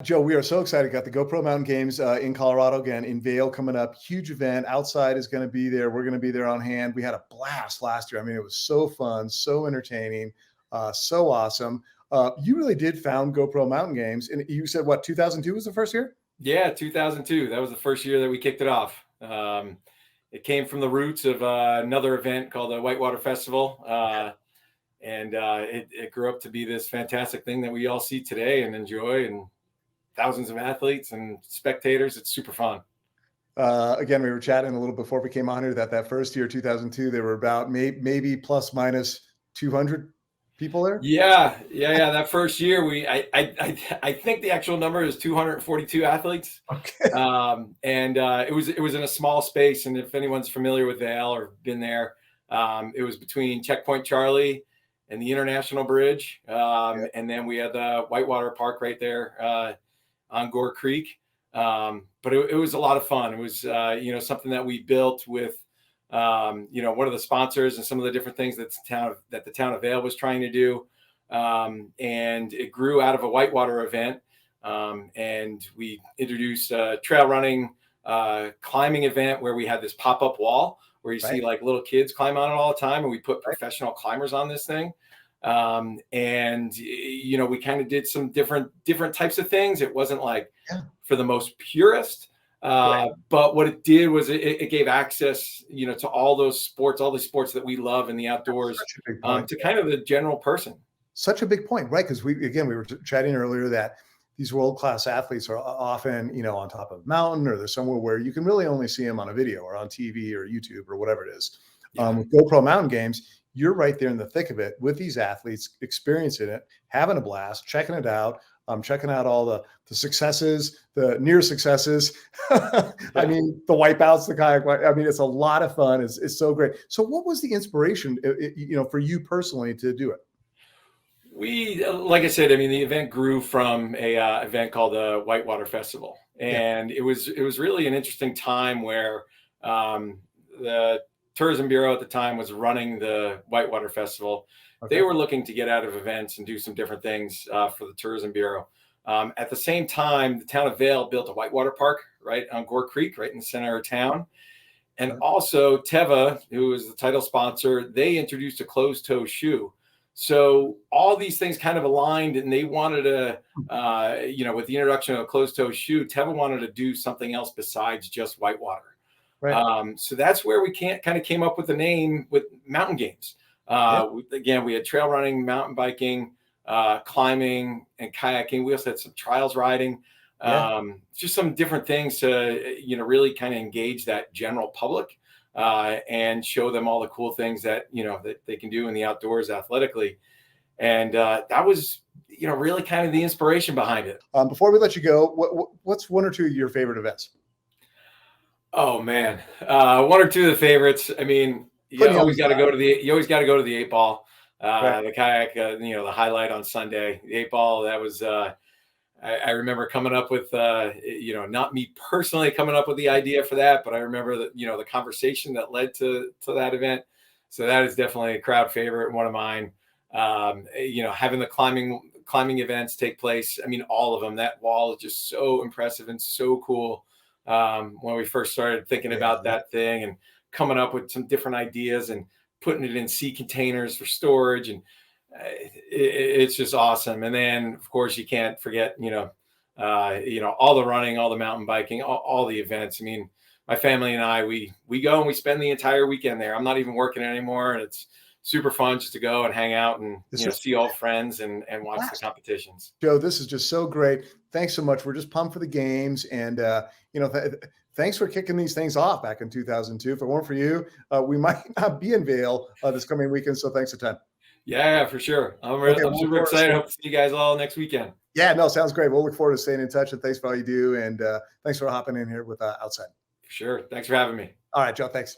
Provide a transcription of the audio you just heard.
Joe, we are so excited. Got the GoPro Mountain Games in Colorado again, in Vail coming up. Huge event. Outside is going to be there. We're going to be there on hand. We had a blast last year. I mean, it was so fun, so entertaining, so awesome. You really did found GoPro Mountain Games. And you said, what, 2002 was the first year? Yeah, 2002. That was the first year that we kicked it off. It came from the roots of another event called the Whitewater Festival. And it grew up to be this fantastic thing that we all see today and enjoy, and thousands of athletes and spectators. It's super fun. Again, we were chatting a little before we came on here that first year, 2002, there were about maybe plus minus 200 people there. Yeah. That first year, I think the actual number is 242 athletes. Okay. It was in a small space. And if anyone's familiar with Vail or been there, it was between Checkpoint Charlie and the International Bridge. And then we had the Whitewater Park right there on Gore Creek. But it was a lot of fun. It was, something that we built with, one of the sponsors and some of the different things that the town of Vail was trying to do. And it grew out of a whitewater event. And we introduced a trail running, climbing event where we had this pop-up wall where you see like little kids climb on it all the time. And we put professional climbers on this thing. We kind of did some different types of things. It wasn't like for the most purist, but what it did was it gave access, to all the sports that we love in the outdoors, to kind of the general person. Such a big point, right? Because we were chatting earlier that these world-class athletes are often, on top of a mountain, or they're somewhere where you can really only see them on a video or on TV or YouTube or whatever it is. With GoPro Mountain Games, you're right there in the thick of it with these athletes, experiencing it, having a blast, checking it out, checking out all the successes, the near successes. I mean, the wipeouts, the kayak. I mean, it's a lot of fun. It's so great. So what was the inspiration, for you personally to do it? We, like I said, I mean, the event grew from a event called the Whitewater Festival. And it was really an interesting time where the Tourism Bureau at the time was running the Whitewater Festival. They were looking to get out of events and do some different things for the Tourism Bureau. At the same time, the town of Vail built a whitewater park right on Gore Creek, right in the center of town. And also Teva, who was the title sponsor, they introduced a closed-toe shoe. So all these things kind of aligned, and they wanted to, with the introduction of a closed-toe shoe, Teva wanted to do something else besides just whitewater. So that's where we kind of came up with the name with Mountain Games. We had trail running, mountain biking, climbing, and kayaking. We also had some trials riding, just some different things to, really kind of engage that general public and show them all the cool things that, that they can do in the outdoors athletically. And that was, really kind of the inspiration behind it. Before we let you go, what's one or two of your favorite events? Oh man, one or two of the favorites. I mean, you always got to go to the 8 ball, the kayak, the highlight on Sunday. The 8 ball, that was. I remember coming up with, not me personally coming up with the idea for that, but I remember that the conversation that led to that event. So that is definitely a crowd favorite, one of mine. Having the climbing events take place. I mean, all of them. That wall is just so impressive and so cool. When we first started thinking about that thing and coming up with some different ideas and putting it in sea containers for storage, and it's just awesome. And then of course you can't forget, all the running, all the mountain biking, all the events. I mean, my family and I, we go and we spend the entire weekend there. I'm not even working anymore, and it's super fun just to go and hang out and see old friends and watch the competitions. Joe, this is just so great. Thanks so much. We're just pumped for the games, and thanks for kicking these things off back in 2002. If it weren't for you, we might not be in Vail this coming weekend. So thanks a ton. Yeah, for sure. I'm super excited. Hope to see you guys all next weekend. Yeah, no, sounds great. We'll look forward to staying in touch, and thanks for all you do. And thanks for hopping in here with Outside. For sure. Thanks for having me. All right, Joe. Thanks.